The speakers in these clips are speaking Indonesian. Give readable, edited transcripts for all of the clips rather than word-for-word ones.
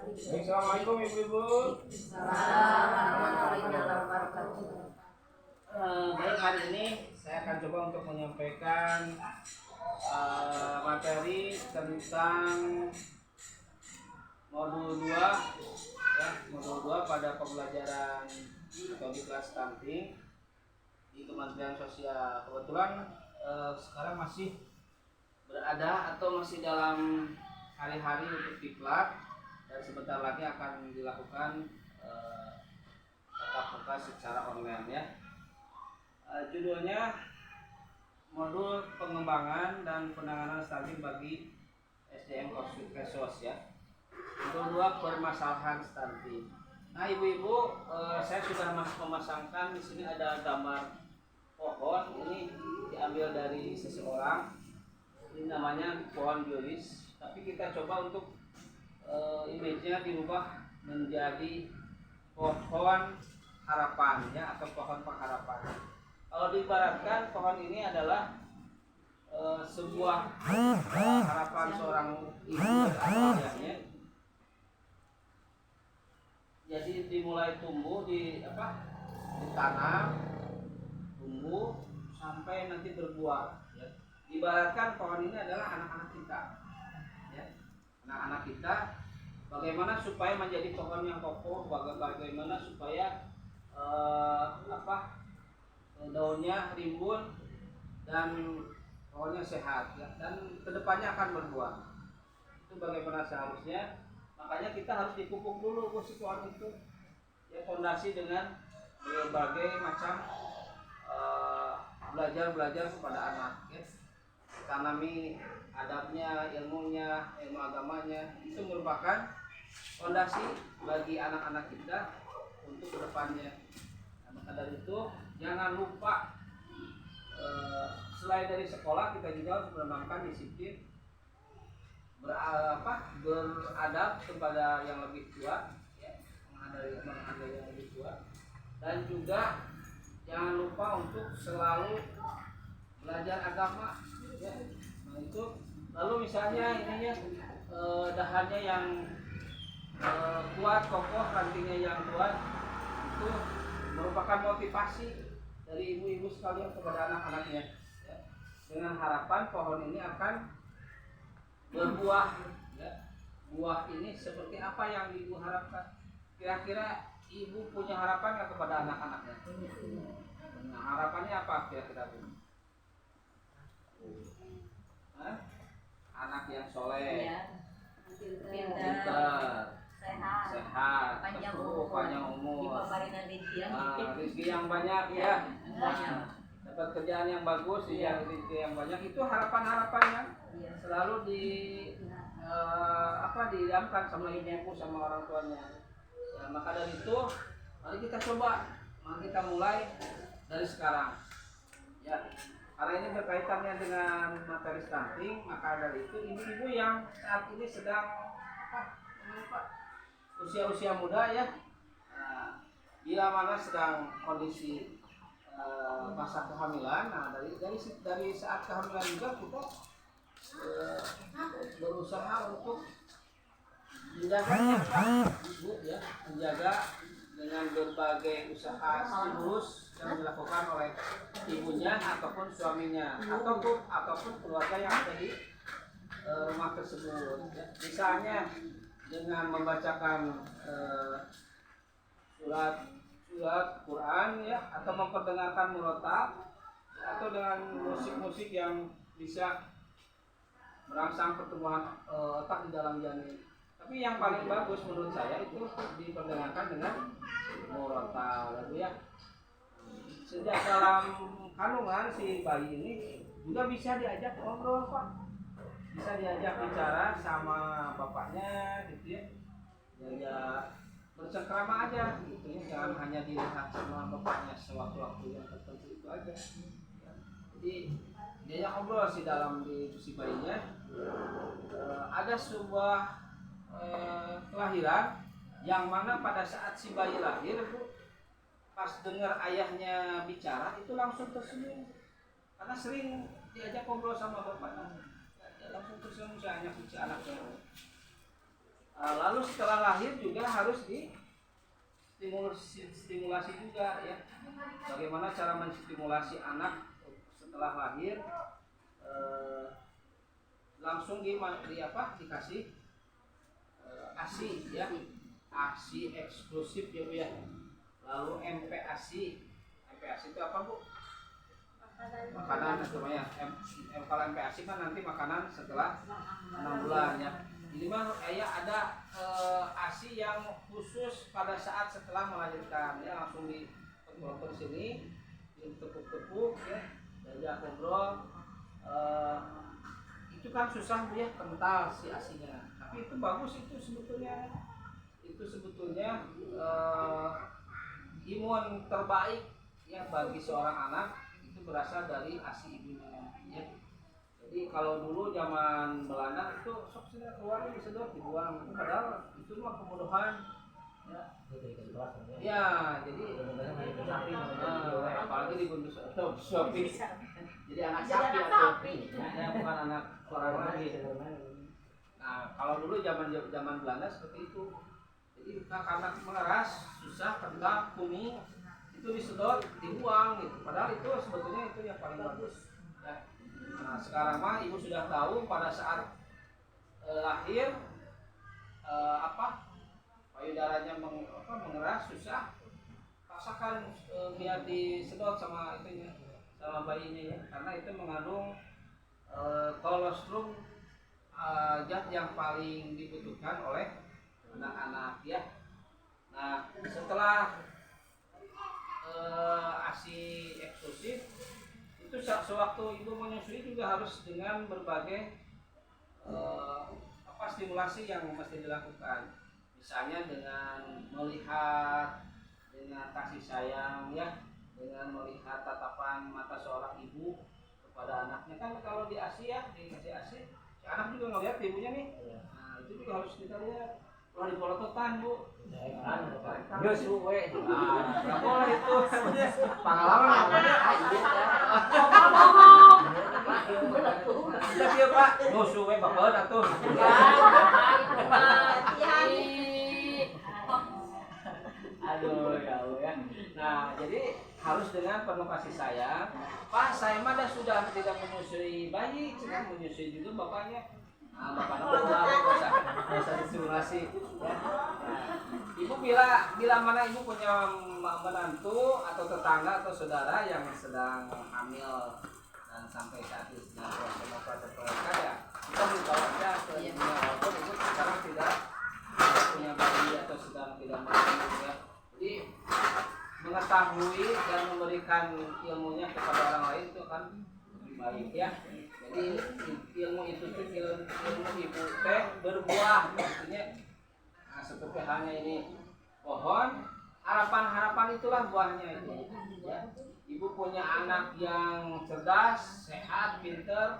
Assalamualaikum ibu-ibu. Baik, hari ini saya akan coba untuk menyampaikan materi tentang modul 2 ya, modul 2 pada pembelajaran atau di kelas stunting di Kementerian Sosial. Kebetulan sekarang masih berada atau masih dalam hari-hari untuk diklat dan sebentar lagi akan dilakukan tatap muka secara online ya. Judulnya modul pengembangan dan penanganan stunting bagi SDM Kesos ya. Modul 2 permasalahan stunting. Nah ibu-ibu, saya sudah memasangkan di sini ada gambar pohon. Ini diambil dari seseorang. Ini namanya pohon biolis. Tapi kita coba untuk image-nya dirubah menjadi pohon harapan ya, atau pohon pengharapan. Kalau diibaratkan pohon ini adalah sebuah harapan seorang ibu atau ayahnya. Jadi dimulai tumbuh ditanam, tumbuh sampai nanti berbuah. Ya. Ibaratkan pohon ini adalah anak-anak kita. Ya. Anak-anak kita, bagaimana supaya menjadi pohon yang kokoh, bagaimana supaya daunnya rimbun dan pohonnya sehat ya, dan kedepannya akan berbuah. Itu bagaimana seharusnya. Makanya kita harus dipupuk dulu si pohon itu ya, fondasi dengan berbagai macam belajar kepada anak ya. Tanami adabnya, ilmunya, ilmu agamanya, itu merupakan fondasi bagi anak-anak kita untuk kedepannya. Maka dari itu jangan lupa selain dari sekolah kita juga harus menanamkan disiplin beradab kepada yang lebih tua ya, menghargai yang lebih tua, dan juga jangan lupa untuk selalu belajar agama ya. Nah itu lalu misalnya ininya dahannya yang kuat, kokoh, rantingnya yang kuat, itu merupakan motivasi dari ibu-ibu sekalian kepada anak-anaknya ya. Dengan harapan pohon ini akan berbuah ya. Buah ini seperti apa yang ibu harapkan? Kira-kira ibu punya harapan nggak kepada anak-anaknya? Nah, harapannya apa kira-kira bu? Anak yang soleh, pintar, sehat, panjang umur, rezeki yang banyak ya, dapat kerjaan yang bagus ya, rezeki yang banyak. Itu harapan-harapan yang selalu diidamkan sama ibu sama orang tuanya ya. Maka dari itu mari kita coba, mari kita mulai dari sekarang ya, karena ini berkaitannya dengan materi stunting. Maka dari itu ibu-ibu yang saat ini sedang usia muda ya, bila mana sedang kondisi masa kehamilan. Nah dari saat kehamilan juga kita berusaha untuk menjaganya ibu ya, menjaga dengan berbagai usaha stimulus yang dilakukan oleh ibunya ataupun suaminya ataupun keluarga yang ada di rumah tersebut ya. Misalnya dengan membacakan surat Quran ya, atau memperdengarkan murotal, atau dengan musik-musik yang bisa merangsang pertumbuhan otak di dalam janin. Tapi yang paling bagus menurut saya itu diperdengarkan dengan murotal lagu ya. Sejak dalam kandungan si bayi ini juga bisa diajak ngobrol Pak, bisa diajak bicara sama bapaknya gitu ya, ya bercengkrama aja gitu ya, jangan hanya dilihat sama bapaknya sewaktu-waktu yang tertentu itu aja ya. Jadi diajak ngobrol sih dalam di si bayinya. Ada sebuah kelahiran yang mana pada saat si bayi lahir bu, pas dengar ayahnya bicara itu langsung tersenyum karena sering diajak ngobrol sama bapaknya. Langsung tersenyum si anaknya. Lalu terus setelah lahir juga harus stimulasi juga ya. Bagaimana cara menstimulasi anak setelah lahir? Langsung dikasih ASI ya, ASI eksklusif ya Bu ya. Lalu MPASI itu apa Bu? Makanan semuanya. Kalau MPASI kan nanti makanan setelah 6 bulan ya. Ini mah ada ASI yang khusus pada saat setelah melahirkan ya, langsung dipotong sini, ditepuk-tepuk ya, diajak ngobrol. Itu kan susah Bu ya, kental si ASInya. Tapi itu bagus itu sebetulnya. Itu sebetulnya imun terbaik ya bagi seorang anak itu berasal dari ASI ibunya ya. Jadi kalau dulu zaman Belanda itu sok sini keluar disedot dibuang, padahal itu mah pembunuhan ya. Ya, jadi apalagi digundus sapi. Jadi anak sapi atau ya, bukan anak orang lagi. Nah, kalau dulu zaman Belanda seperti itu. Jadi karena mengeras, susah, kental, kuning, itu disedot, dibuang gitu. Padahal itu sebetulnya itu yang paling bagus. Ya. Nah, sekarang mah ibu sudah tahu pada saat lahir payudaranya mengeras, susah. Paksakan biar disedot sama itunya, sama bayinya ya. Karena itu mengandung kolostrum, zat yang paling dibutuhkan oleh anak-anak ya. Nah, setelah ASI eksklusif itu sewaktu ibu menyusui juga harus dengan berbagai stimulasi yang mesti dilakukan. Misalnya dengan melihat, dengan kasih sayang ya, dengan melihat tatapan mata seorang ibu kepada anaknya. Kan kalau di ASI ya, dikasih ASI, si anak juga ngelihat ibunya nih. Nah, itu juga harus kita lihat. Kalau di polototan Bu, ya suwe. Nggak boleh itu. Pengalaman apa dia? Sudah siap Pak. No suwe bapak atuh. Aduh ya. Nah, jadi harus dengan penuh kasih sayang. Pak, saya mah sudah tidak menyusui bayi, sedang menyusui juga bapaknya. Bapaknya bisa distimulasi ya. Ibu bila mana ibu punya menantu atau tetangga atau saudara yang sedang hamil dan sampai saat ini sedang proses pernikahan ya, kita beritahu aja ke ibunya walaupun ibu sekarang tidak punya bayi atau sedang tidak mengandung ya. Jadi mengetahui dan memberikan ilmunya kepada orang lain itu kan lebih baik ya. Jadi ilmu itu ilmu ibu teh berbuah, maksudnya seperti halnya ini pohon, harapan itulah buahnya itu. Ya. Ibu punya anak yang cerdas, sehat, pinter,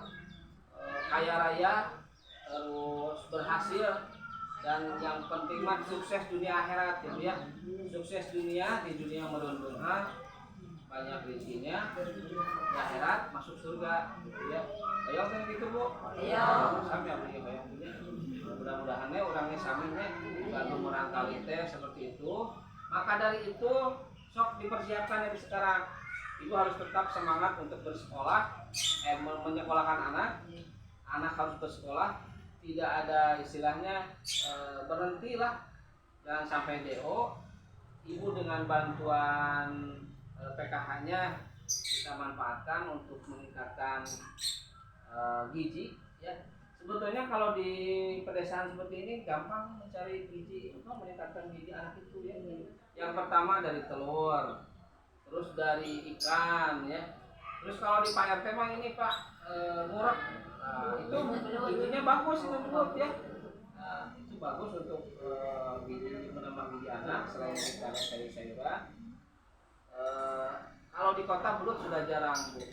kaya raya, terus berhasil, dan yang penting mah sukses dunia akhirat gitu ya. Sukses dunia di dunia merundungan, banyak rezekinya, di akhirat masuk surga gitu ya. Bayang kan gitu Bu? Iya. Sami abdi bayang punya. Mudah-mudahannya orangnya saminya bantu merangkali teh seperti itu. Maka dari itu sok dipersiapkan dari sekarang. Ibu harus tetap semangat untuk bersekolah, menyekolahkan anak. Anak harus bersekolah, tidak ada istilahnya berhentilah, jangan sampai DO. Ibu dengan bantuan PKH-nya kita manfaatkan untuk meningkatkan gizi ya. Sebetulnya kalau di pedesaan seperti ini gampang mencari gizi untuk meningkatkan gizi anak itu ya. Yang pertama dari telur, terus dari ikan ya. Terus kalau di Pak RT mah ini Pak ngurek. Nah, itu gizinya bagus itu menurut ya. Nah, itu bagus untuk gizi, menambah gizi anak selain dari sayur-sayuran. Kalau di kota belut sudah jarang Bu.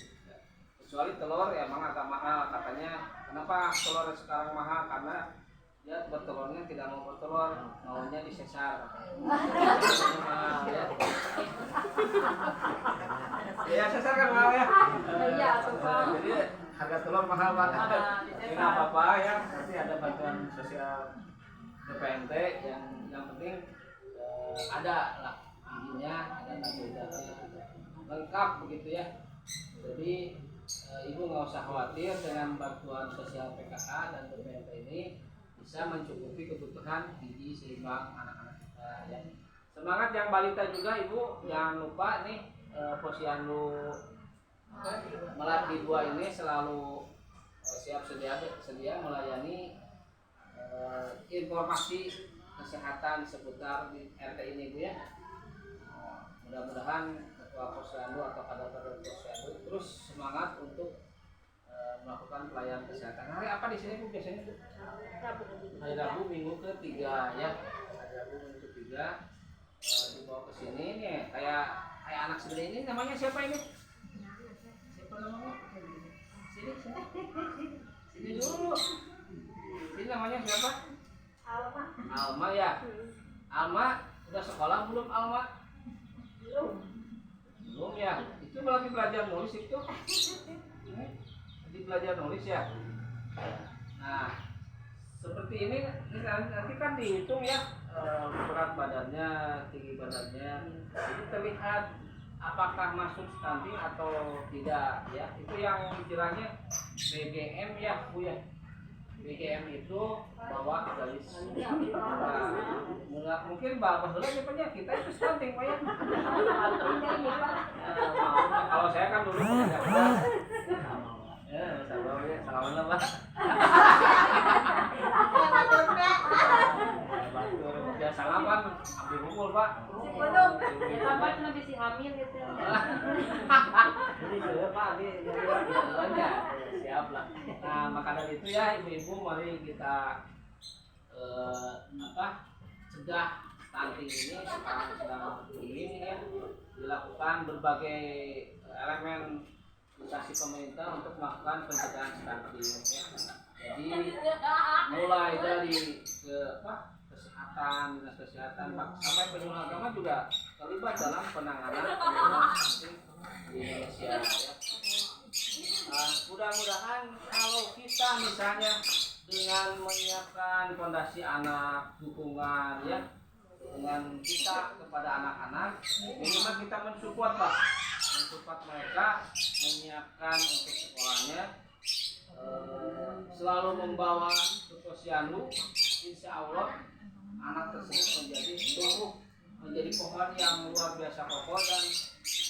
Kecuali telur ya emang agak mahal katanya. Kenapa telur sekarang mahal? Karena dia bertelurnya tidak mau bertelur, maunya disesar. Mahal ya. Ya sesar kan mahal ya. Iya, jadi harga telur mahal banget. Tidak apa-apa ya, nanti ada bantuan sosial BPNT yang penting ada lah giginya, ada karbohidratnya lengkap begitu ya. Jadi ibu nggak usah khawatir, dengan bantuan sosial PKA dan BPNT ini bisa mencukupi kebutuhan gizi seimbang anak-anak kita ya. Semangat yang balita juga ibu, jangan lupa nih Posyandu Melati 2 ini selalu siap sedia melayani informasi kesehatan seputar di RT ini bu ya. Mudah-mudahan ketua Posyandu atau kader-kader Posyandu terus semangat untuk melakukan pelayanan kesehatan. Hari apa di sini bu biasanya bu? Hari Rabu minggu ketiga ya. Hari Rabu minggu ketiga dibawa ke sini nih kayak anak segede ini. Namanya siapa ini? Siapa namanya? Sini dulu. Ini namanya siapa? Alma ya. Alma udah sekolah belum Alma? Belum ya. Itu lagi belajar nulis itu. Lagi belajar nulis ya. Nah, seperti ini nanti kan dihitung ya berat badannya, tinggi badannya. Jadi terlihat apakah masuk stunting atau tidak ya. Itu yang istilahnya BGM ya bu ya. BGM itu bawa garis. Mungkin bapak dulu ya kita itu stunting pak ya. Kalau saya kan dulu ya salaman lah pak. Biasa kan ambil pukul pak. Sampai nanti si hamil gitu. Jadi saya pak siap lah. Nah maka dari itu ya ibu-ibu mari kita cegah stunting ini sekarang sedang booming ya, dilakukan berbagai elemen instansi pemerintah untuk melakukan pencegahan stunting ya. Jadi mulai dari kesehatan, dinas kesehatan sampai penyuluh agama juga terlibat dalam penanganan stunting di Indonesia ya. Mudah-mudahan kalau kita misalnya dengan menyiapkan fondasi anak, dukungan ya, dengan kita kepada anak-anak, minimal kita mensupport pak, mensupport mereka, menyiapkan untuk sekolahnya, selalu membawa ke Posyandu, insya Allah anak tersebut menjadi pohon yang luar biasa kokoh dan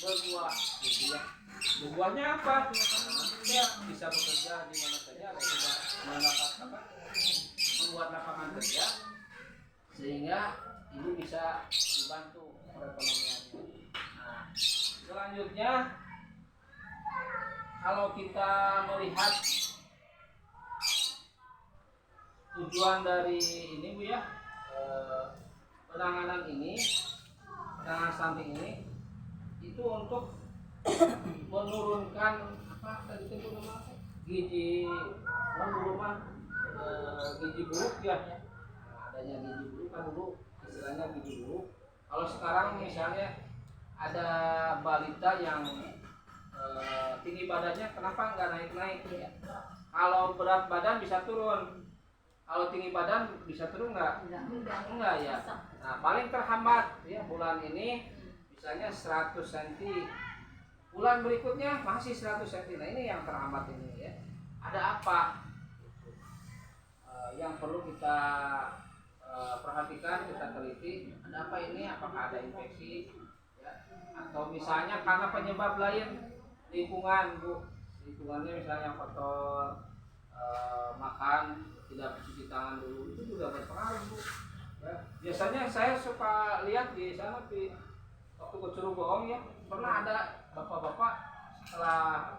berbuah gitu ya. Berbuahnya apa? Dia bisa bekerja di mana saja dan juga membuat lapangan kerja sehingga ibu bisa dibantu perekonomiannya. Nah, selanjutnya kalau kita melihat tujuan dari ini bu ya, penanganan stunting ini itu untuk menurunkan gizi buruk ya. Adanya gizi buruk kan dulu istilahnya gizi buruk. Kalau sekarang misalnya ada balita yang tinggi badannya kenapa nggak naik-naik ya? Kalau berat badan bisa turun, kalau tinggi badan bisa turun nggak? Enggak ya. Nah paling terhambat ya bulan ini misalnya 100 cm, bulan berikutnya masih 100 cm. Nah ini yang terhambat ini ya. Ada apa? Yang perlu kita perhatikan, kita teliti. Ada apa ini? Apakah ada infeksi? Ya. Atau misalnya karena penyebab lain lingkungan bu, lingkungannya misalnya yang kotor, makan tidak cuci tangan dulu, itu juga berpengaruh bu. Ya. Biasanya saya suka lihat di sana di waktu ke Curug Bohong ya, pernah ada bapak-bapak setelah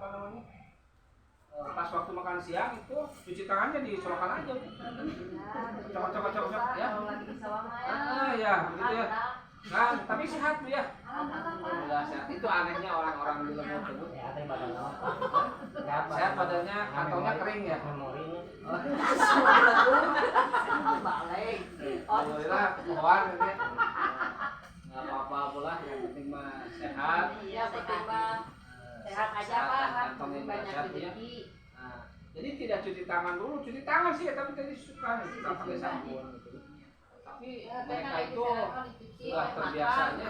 pas waktu makan siang itu cuci tangannya di solokan aja, cokok ya. Ya begitu ya. Nah tapi sehat bu ya. Alhamdulillah sehat. Itu anehnya orang-orang di Lemur tersebut. Sehat badannya, kantongnya kering ya. Balik. Alhamdulillah pohon ini. Nggak apa-apa pula, yang penting mah sehat. Iya penting mah sehat aja pak. Kantongnya juga sehat ya. Nah, jadi tidak cuci tangan dulu, cuci tangan sih ya, tapi tadi suka kita pakai sabun gitu. tapi mereka itu sudah terbiasanya.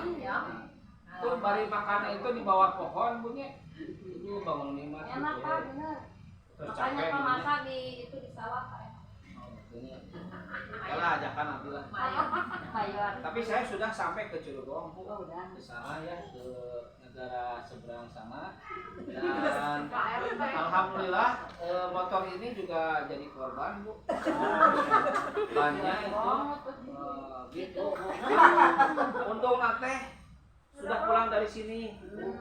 Itu bari makannya itu di bawah pohon bunyi. Itu bangun nikmat. Enak Pak, bener. Terus Makanya capek. kalau masak di itu di sawah Pak. Ya lah, ajakan nanti lah. Bayar. Tapi saya sudah sampai ke Cilegon, Bu. Oh, udah. Ke sana ya, ke negara seberang sana. Dan alhamdulillah motor ini juga jadi korban, Bu. Bannya itu gitu, Bu. Untung nate sudah pulang dari sini, Bu.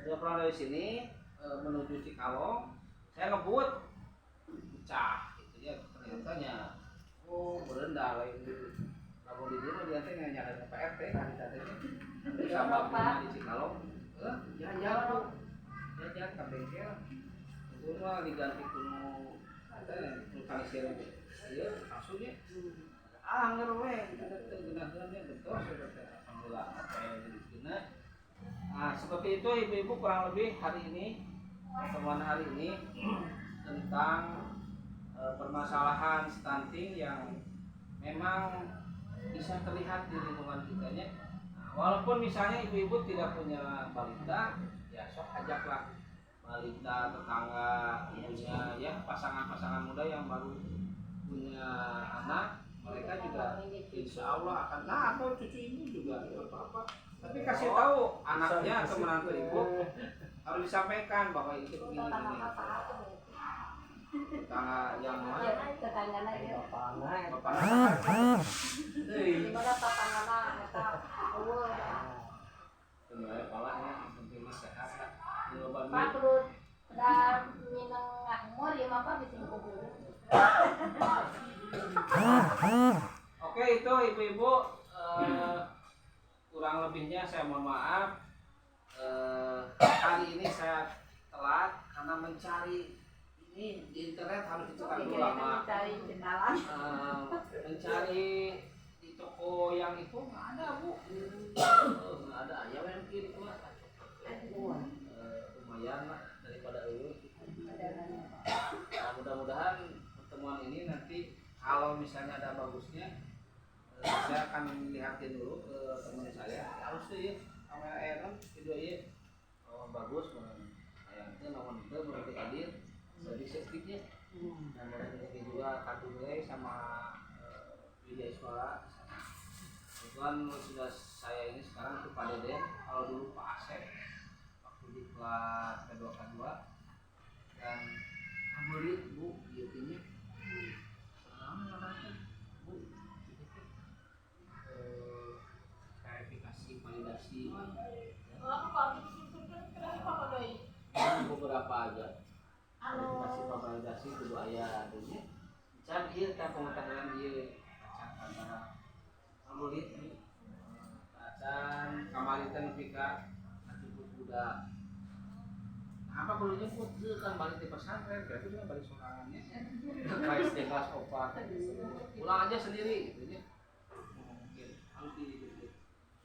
Sudah pulang dari sini menuju Cikalong. Saya ngebut pecah gitu ya, ternyata berendah lagi kalau di dulu dia teh nyalain PRT kan tadi sama rumah di Cikalong jajan tuh jajan ke bengkel itu mah diganti kuno ada kanisir iya maksudnya ngerwe genah-genahnya betul alhamdulillah kayak jadi guna. Nah seperti itu ibu-ibu kurang lebih hari ini pertemuan hari ini tentang permasalahan stunting yang memang bisa terlihat di lingkungan kita ya. Nah, walaupun misalnya ibu-ibu tidak punya balita, ya sok ajaklah balita, tetangga, punya ya pasangan-pasangan muda yang baru punya anak, mereka juga insya Allah akan atau cucu ibu juga apa-apa. Tapi kasih tahu anaknya atau menantu ibu harus disampaikan bahwa itu begini. Tetangga yang mana? Tetanggana ya. Bapak. Di mana tetanggana eta eueuh. Sebenarnya palanya penting sehat lah. Pak perlu da minang ngahmur ya mah Pak bisa kubur. Oke itu ibu-ibu kurang lebihnya saya mohon maaf. Kali ini saya telat karena mencari ini di internet harus dicetak dulu lama. Mencari di toko yang itu nggak ada Bu. Nggak ada ayam yang kiri itu lah. Lumayan lah daripada itu. Nah, mudah-mudahan pertemuan ini nanti kalau misalnya ada bagusnya saya akan lihatin dulu ke teman saya. Harus tuh ya kamera Aaron video ya bagus sayangnya nomor itu berarti hadir. Jadi sedikitnya, dan berarti juga kartu nilai sama video suara. Kebetulan sudah saya ini sekarang itu Pak Deden, kalau dulu Pak Asep waktu di kelas K2 K2 dan Amulit Bu YouTube-nya. Bu, verifikasi validasi. Beberapa aja. Masih validasi kudu aya dunya. Can ieu teh pengetahuan ieu acan antara murid acan kamaliteun pika atipun budak. Apa perlu nyebut teu kan balik di pesantren berarti dia balik sorangannya. Kelas di kelas 4. Pulang aja sendiri gitu nya. Mungkin harus diikuti.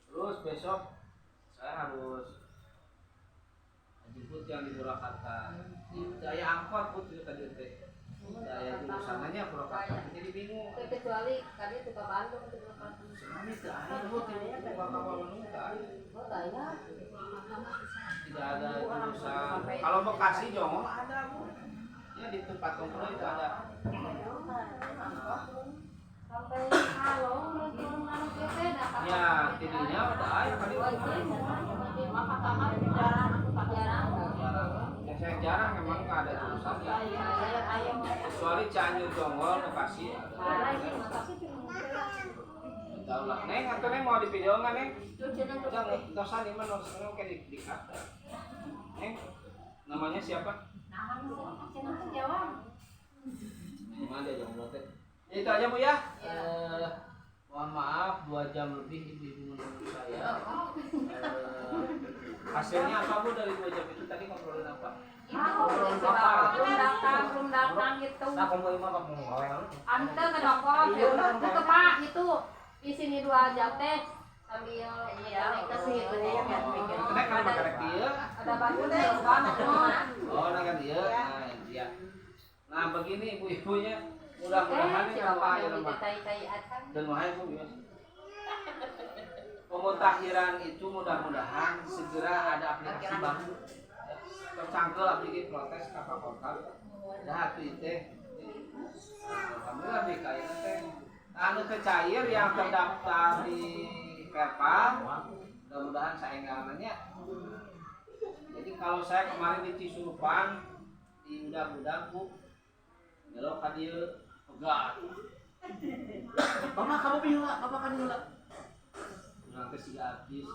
Terus besok saya harus jemput yang di Purwakarta. Daya angkot pun itu tadi teh. Daya jurusannya Purwakarta. Jadi bingung. Kecuali kali itu ke Bandung itu Purwakarta. Tsunami teh aya Bu di Purwakarta teh. Oh, daya. Tidak ada jurusan. Kalau Bekasi Jongol ada Bu. Ya di tempat kumpul itu ada. Sampai Kalong turun anu PT dapat. Ya, tidinya udah aya kali. Maka kamar jarang jarang. Ya saya jarang memang nggak ada jurusan. Ayam. Kecuali Cianjur Jongol Bekasi. Tahu lah, Neng, atau Neng mau di video nggak Neng? Udah, dosa nih mana dosa kayak di Neng, namanya siapa? Namanya Jawa. Gimana dia Jongol teh? Itu aja Bu ya. Mohon maaf 2 jam lebih ibu-ibu menunggu saya. Hasilnya apa Bu dari 2 jam itu tadi ngobrolin apa? Belum datang gitu. Nah, kamu imam apa mau ngawel? Ante ke dokter, itu Pak itu di sini 2 jam teh sambil ke situ ya kan. Karena kalau makan dia, Ada baju deh, banget. oh nah kan dia, nah dia. Nah begini ibu-ibunya, Mudah-mudahan ini siapa apa ya mau lemah. ditai-tai akan. Dan mahal itu ya. Pemutakhiran itu mudah-mudahan segera ada aplikasi baru. Tercangkel aplikasi protes kapal kontak. Dah itu teh. Alhamdulillah BKI teh. Anu kecair yang terdaftar di Perpam, mudah-mudahan saenganannya. Jadi kalau saya kemarin di Cisurupan di udang-udang Bu, belok ka dieu pegat. Bapak kamu bilang, bapak kan bilang. Nanti si artis.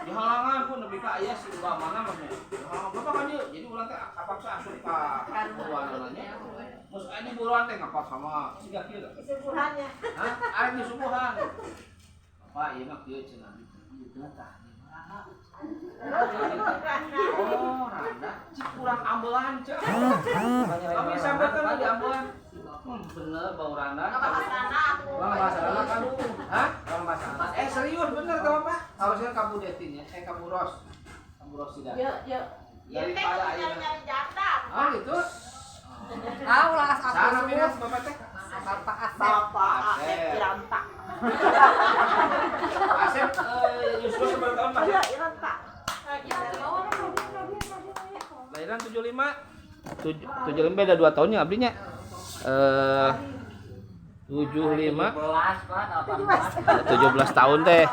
Di halangan pun lebih ka aya si ubah mana mah. Bapak kan dieu. Jadi urang teh kapaksa asup ka buruan nanya. Mus ini buruan teh ngapak sama siga kieu. Subuhannya. Hah? Arek di subuhan. Bapak ieu mah kieu cenah. Ieu tah. Oh, randa. Cik kurang ambulan, Cek. Kami sampaikan di ambulan. Bener bau randa. Bang Basarana kan. Hah? Bang Basarana. Serius bener tuh Pak. Harusnya kamu detin ya. Kamu ros. Kamu ros tidak. Yuk. Daripada ayeuna. Nyari janda. Oh, gitu. Tahu lah asal Sana minat Bapak teh. Bapak Asep. Bapak Asep Iranta. Asep Yusuf seberapa tahun Mas? Iya, Iranta. Lahiran 75. 75 beda 2 tahunnya abrinya. 75 17 Pak, 18. 17 tahun teh.